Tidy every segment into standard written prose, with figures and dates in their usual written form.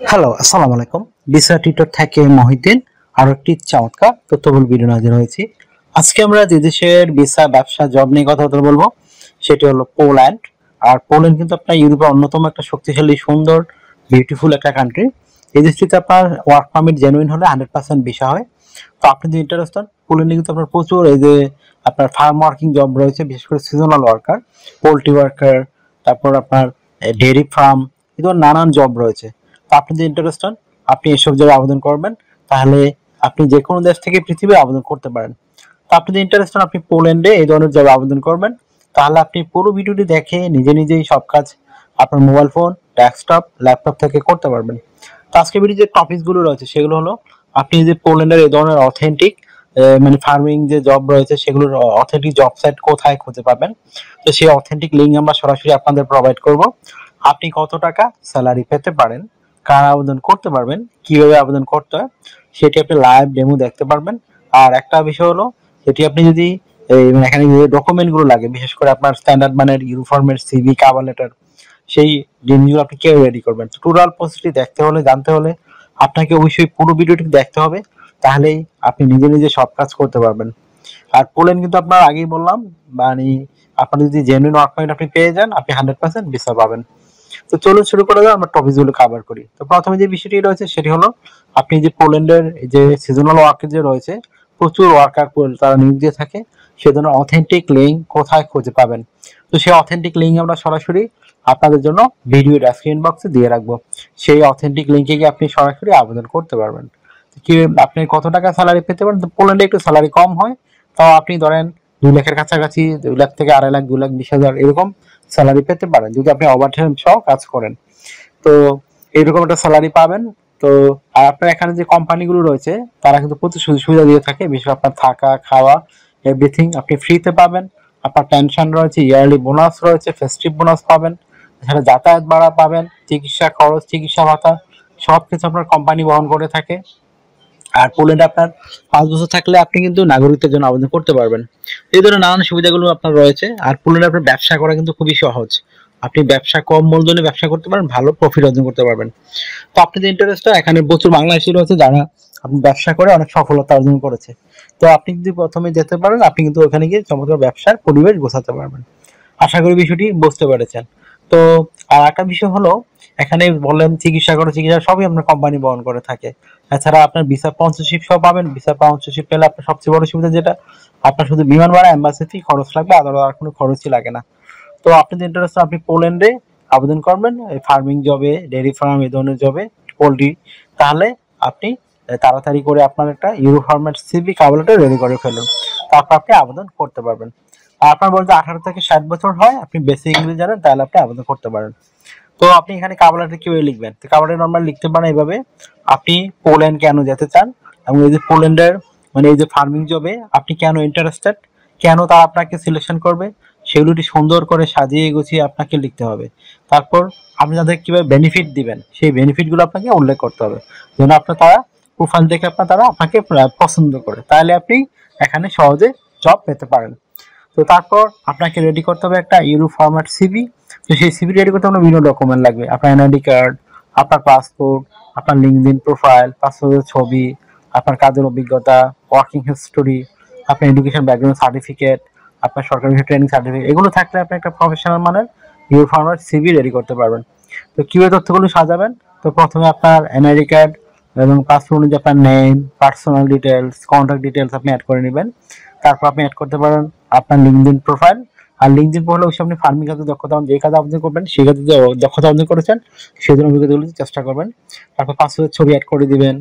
Hello, আসসালামু আলাইকুম। Visa tutor থেকে মহিউদ্দিন আরো একটি চমৎকার তথ্যবহুল ভিডিও নিয়ে হাজির হয়েছি। আজকে আমরা যে দেশের ভিসা ব্যবসা জব নিয়ে কথা বলবো সেটি হলো পোল্যান্ড। আর পোল্যান্ড কিন্তু আপনার ইউরোপের অন্যতম একটা শক্তিশালী, সুন্দর, বিউটিফুল একটা কান্ট্রি। এই দেশটিতে আপনার ওয়ার্ক পারমিট জেনুইন হলে 100% ভিসা হয়। তো আপনি যদি ইন্টারেস্ট হন, পোল্যান্ডে কিন্তু আপনার প্রচুর এই যে আপনার ফার্ম ওয়ার্কিং জব রয়েছে, বিশেষ করে সিজনাল ওয়ার্কার, পোল্ট্রি ওয়ার্কার, তারপর আপনার ডেয়ারি ফার্ম, এই ধরনের নানান জব রয়েছে। তো আপনি যদি ইন্টারেস্ট হন, আপনি এসব জায়গায় আবেদন করবেন, তাহলে আপনি যে কোনো দেশ থেকে পৃথিবীর আবেদন করতে পারেন। তো আপনি যদি ইন্টারেস্ট হন, আপনি পোল্যান্ডে এই ধরনের জব আবেদন করবেন, তাহলে আপনি পুরো ভিডিওটি দেখে নিজে নিজেই সব কাজ আপনার মোবাইল ফোন, ডেস্কটপ, ল্যাপটপ থেকে করতে পারবেন। তো আজকে ভিডিও যে টপিকসগুলো রয়েছে সেগুলো হলো, আপনি যে পোল্যান্ডের এই ধরনের অথেন্টিক মানে ফার্মিং যে জব রয়েছে সেগুলোর অথেন্টিক জব সাইট কোথায় খুঁজে পাবেন। তো সেই অথেন্টিক লিঙ্ক আমরা সরাসরি আপনাদের প্রোভাইড করব। আপনি কত টাকা স্যালারি পেতে পারেন, কারা আবেদন করতে পারবেন, কিভাবে আবেদন করতে হয়, সেটি আপনি লাইভ ডেমো দেখতে পারবেন। আর একটা বিষয় হলো, সেটি আপনি যদি মানে এখানে যে ডকুমেন্ট গুলো লাগে, বিশেষ করে আপনার স্ট্যান্ডার্ড মানের ইউনিফর্মের সিভি, কভার লেটার, সেই জিনিসগুলো আপনি কে রেডি করবেন। টোটাল প্রসেসটি দেখতে হলে, জানতে হলে আপনাকে অবশ্যই পুরো ভিডিওটি দেখতে হবে, তাহলেই আপনি নিজে নিজে সব কাজ করতে পারবেন। আর পোল্যান্ড কিন্তু আপনার আগেই বললাম, মানে আপনার যদি জেনুইন ওয়ার্ক পারমিট আপনি পেয়ে যান, আপনি 100% ভিসা পাবেন। তো চলুন শুরু করা যাক, আমরা টপিক গুলো কভার করি। তো প্রথমে যে বিষয়টি রয়েছে সেটি হলো, আপনি যে পোল্যান্ডের যে সিজনাল ওয়ার্কার যে রয়েছে, প্রচুর ওয়ার্কার তারা নিয়োগ দিয়ে থাকে, সেজন্য অথেন্টিক লিঙ্ক কোথায় খুঁজে পাবেন। তো সেই অথেন্টিক লিঙ্ক আমরা সরাসরি আপনাদের জন্য ভিডিও ডেসক্রিপশন বক্সে দিয়ে রাখবো। সেই অথেন্টিক লিঙ্কে গিয়ে আপনি সরাসরি আবেদন করতে পারবেন। কি আপনি কত টাকা স্যালারি পেতে পারেন? তো পোল্যান্ডে একটু স্যালারি কম হয়, তাও আপনি ধরেন 2 লাখের কাছাকাছি, 2 লাখ থেকে 2.5 লাখ, 2,20,000 এরকম স্যালারি পেতে পারেন যদি আপনি ওভারটাইম সহ কাজ করেন। তো এরকম একটা স্যালারি পাবেন। তো আর আপনার এখানে যে কোম্পানিগুলো রয়েছে তারা কিন্তু প্রচুর সুযোগ সুবিধা দিয়ে থাকে, বিশেষ করে আপনার থাকা, খাওয়া, এভরিথিং আপনি ফ্রিতে পাবেন। আপনার পেনশন রয়েছে, ইয়ারলি বোনাস রয়েছে, ফেস্টিভ বোনাস পাবেন, এছাড়া যাতায়াত ভাড়া পাবেন, চিকিৎসা খরচ, চিকিৎসা ভাতা সবকিছু আপনার কোম্পানি বহন করে থাকে। আর পোল্যান্ডে আপনার 5 বছর থাকলে আপনি কিন্তু নাগরিকত্বের জন্য আবেদন করতে পারবেন। এই ধরনের নানান সুবিধাগুলো আপনার রয়েছে। আর পোল্যান্ডে আপনার ব্যবসা করা কিন্তু খুবই সহজ। আপনি ব্যবসা কম মূলধনে ব্যবসা করতে পারেন, ভালো প্রফিট অর্জন করতে পারবেন। তো আপনি যে ইন্টারেস্টটা, এখানে প্রচুর বাংলাদেশি রয়েছে যারা আপনি ব্যবসা করে অনেক সফলতা অর্জন করেছে। তো আপনি যদি প্রথমে যেতে পারেন, আপনি কিন্তু ওখানে গিয়ে চমৎকার ব্যবসার পরিবেশ গোছাতে পারবেন। আশা করি বিষয়টি বুঝতে পেরেছেন। তো আর একটা বিষয় হলো, এখানে বললেন চিকিৎসা করে, চিকিৎসা সবই আপনার কোম্পানি বহন করে থাকে। এছাড়া আপনার ভিসা স্পন্সরশিপ সহ পাবেন। ভিসা স্পন্সরশিপ পেলে আপনার সবচেয়ে বড় সুবিধা যেটা, আপনার শুধু বিমান ভাড়া, এম্বাসি ফি খরচ লাগবে, আর কোনো খরচই লাগে না। তো আপনি যদি ইন্টারেস্ট, আপনি পোল্যান্ডে আবেদন করবেন এই ফার্মিং জবে, ডেয়ারি ফার্ম, এই ধরনের জবে, পোল্ট্রি, তাহলে আপনি তাড়াতাড়ি করে আপনার একটা ইউরো ফরম্যাট সিভি কাবলেটে রেডি করে ফেলুন, তারপর আপনি আবেদন করতে পারবেন। আর আপনার বলতে 18 থেকে 60 বছর হয়, আপনি বেসিক ইংলিশ জানেন, তাহলে আপনি আবেদন করতে পারেন। তো আপনি এখানে কাভার লেটার কিভাবে লিখবেন? তো কাভার লেটার নরমাল লিখতে পারেন এইভাবে, আপনি পোল্যান্ড কেন যেতে চান, এবং এই যে পোল্যান্ডের মানে এই যে ফার্মিং জবে আপনি কেন ইন্টারেস্টেড, কেন তারা আপনাকে সিলেকশন করবে, সেগুলোটি সুন্দর করে সাজিয়ে গুছিয়ে আপনাকে লিখতে হবে। তারপর আপনি তাদের কিভাবে বেনিফিট দিবেন, সেই বেনিফিটগুলো আপনাকে উল্লেখ করতে হবে, যেন আপনার তারা প্রোফাইল দেখে তারা আপনাকে পছন্দ করে, তাহলে আপনি এখানে সহজে জব পেতে পারেন। তো তারপর আপনাকে রেডি করতে হবে একটা ইউরো ফরম্যাট সিভি। তো সেই সিভি রেডি করতে আপনার বিভিন্ন ডকুমেন্ট লাগবে, আপনার এনআইডি কার্ড, আপনার পাসপোর্ট, আপনার লিঙ্কডইন প্রোফাইল, পাসপোর্টের ছবি, আপনার কাজের অভিজ্ঞতা, ওয়ার্কিং হিস্টোরি, আপনার এডুকেশন ব্যাকগ্রাউন্ড সার্টিফিকেট, আপনার সরকারি ট্রেনিং সার্টিফিকেট, এগুলো থাকলে আপনি একটা প্রফেশনাল মানের ইউরো ফরম্যাট সিভি রেডি করতে পারবেন। তো কিভাবে তথ্যগুলো সাজাবেন? তো প্রথমে আপনার এনআইডি কার্ড এবং পাসপোর্ট অনুযায়ী আপনার name, personal details, contact details আপনি অ্যাড করে নেবেন। তারপর আপনি অ্যাড করতে পারেন আপনার লিঙ্কডইন প্রোফাইল। আর লিঙ্কডইন প্রোফাইলে অবশ্যই আপনি ফার্মিং কাজে দক্ষতা, যে কাজে আবেদন করবেন সেই কাজে যে দক্ষতা অর্জন করেছেন সেই জন্য অভিজ্ঞতাগুলো চেষ্টা করবেন। তারপর পাসপোর্টের ছবি অ্যাড করে দিবেন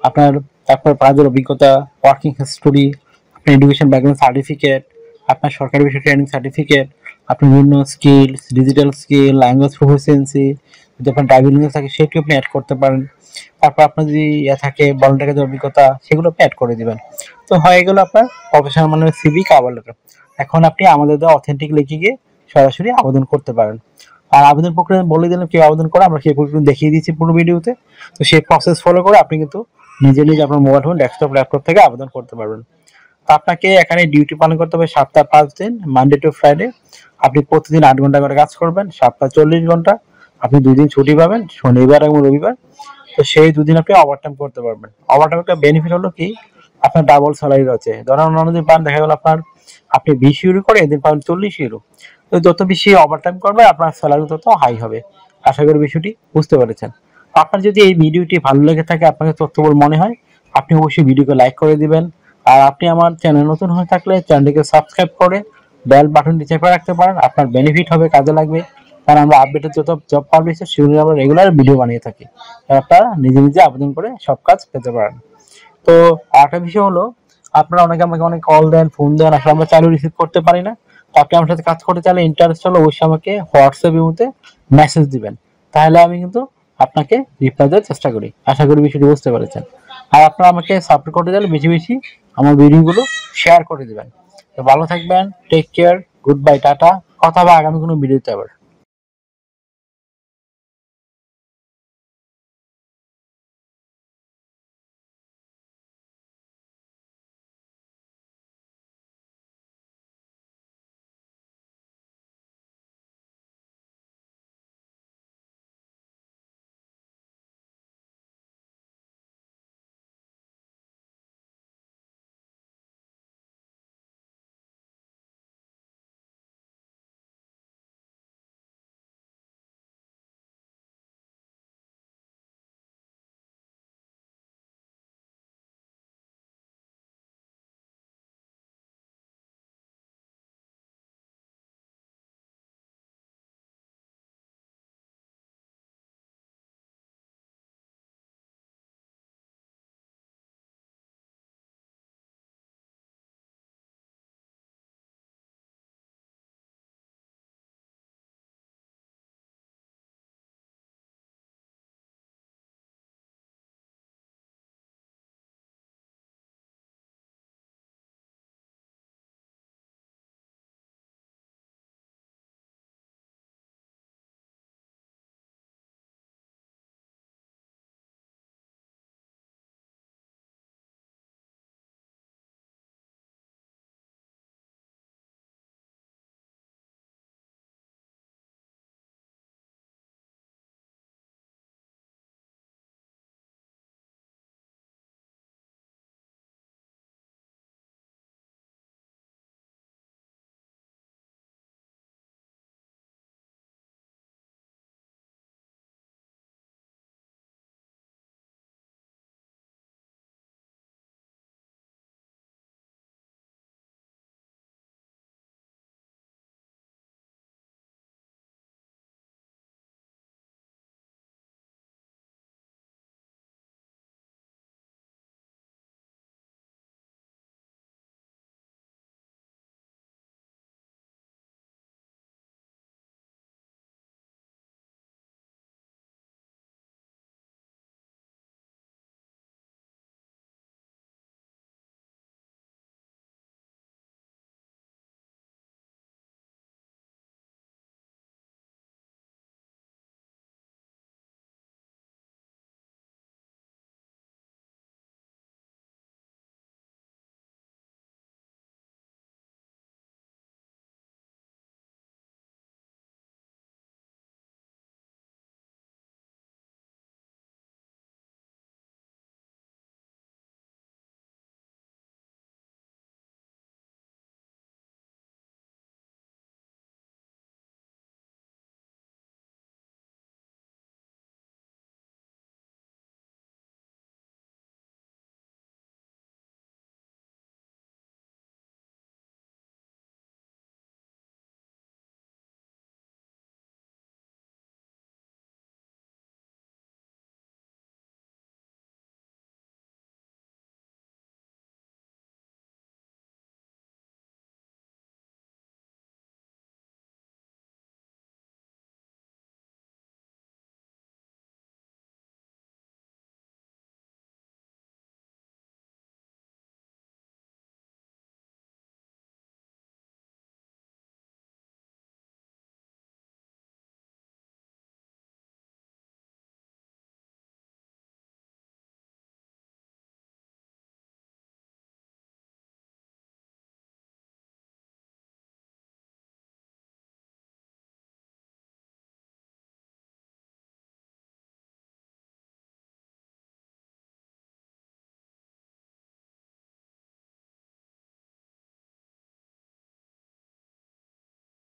আপনার, তারপর কাজের অভিজ্ঞতা, ওয়ার্কিং হিস্টোরি, আপনার এডুকেশন ব্যাকগ্রাউন্ড সার্টিফিকেট, আপনার সরকারি বিষয় ট্রেনিং সার্টিফিকেট, আপনার বিভিন্ন skills, digital skill, language proficiency, যদি আপনার ড্রাইভিং লাইসেন্স থাকে সেটিও আপনি অ্যাড করতে পারেন। তারপর আপনার যদি থাকে ভলান্টিয়ার কাজের অভিজ্ঞতা, সেগুলো আপনি অ্যাড করে দিবেন। তো হয়ে গেল আপনার প্রফেশনাল মানের সিভি কভার লেটার। এখন আপনি আমাদের দেওয়া অথেন্টিক লিখে গিয়ে সরাসরি আবেদন করতে পারেন। আর আবেদন প্রক্রিয়া বলে দিলাম কিভাবে আবেদন করে, আমরা সেই প্রক্রিয়া দেখিয়ে দিয়েছি পুরো ভিডিওতে। তো সেই প্রসেস ফলো করে আপনি কিন্তু নিজে নিজে আপনার মোবাইল ফোন, ডেস্কটপ, ল্যাপটপ থেকে আবেদন করতে পারবেন। তো আপনাকে এখানে ডিউটি পালন করতে হবে সপ্তাহে 5 দিন, মানডে টু ফ্রাইডে। আপনি প্রতিদিন 8 ঘন্টা করে কাজ করবেন, সপ্তাহে 40 ঘন্টা। আপনি 2 দিন ছুটি পাবেন, শনিবার এবং রবিবার। তো সেই 2 দিন আপনি ওভারটাইম করতে পারবেন। ওভারটাইম একটা বেনিফিট হলো কি, আপনার ডাবল স্যালারি রয়েছে। ধরেন অন্যদিন পান দেখা গেল আপনি 20 ইউরো করে, এদিন পাবেন 40 ইউরো। তো যত বেশি ওভারটাইম করবে আপনার স্যালারি তত হাই হবে। আশা করি বিষয়টি বুঝতে পেরেছেন। আপনার যদি এই ভিডিওটি ভালো লেগে থাকে, আপনাকে তথ্যবহুল মনে হয়, আপনি অবশ্যই ভিডিওকে লাইক করে দিবেন। আর আপনি আমার চ্যানেল নতুন হয়ে থাকলে চ্যানেলটিকে সাবস্ক্রাইব করে বেল বাটনটি চেপে রাখতে পারেন। আপনার বেনিফিট হবে, কাজে লাগবে। কারণ আমরা আপডেটেড যত জব পাবলিশ সেগুলো আমরা রেগুলার ভিডিও বানিয়ে থাকি। আপনারা নিজে নিজে আবেদন করে সব কাজ পেতে পারেন। তো আরেকটা বিষয় হলো, আপনারা অনেকে আমাকে অনেক কল দেন, ফোন দেন, আসলে আমরা চাইলেও রিসিভ করতে পারি না। তো আপনি আমার সাথে কাজ করতে চাইলে ইন্টারেস্ট হলে অবশ্যই আমাকে হোয়াটসঅ্যাপ ইমোতে মেসেজ দিবেন। তাহলে আমি কিন্তু আপনাকে রিপ্লাই দেওয়ার চেষ্টা করি। আশা করি বিষয়টি বুঝতে পেরেছেন। আর আপনারা আমাকে সাপোর্ট করতে চাইলে বেশি বেশি আমার ভিডিওগুলো শেয়ার করে দিবেন। তো ভালো থাকবেন, take care, good bye, tata. কথা হবে আগামী কোনো ভিডিওতে আবার।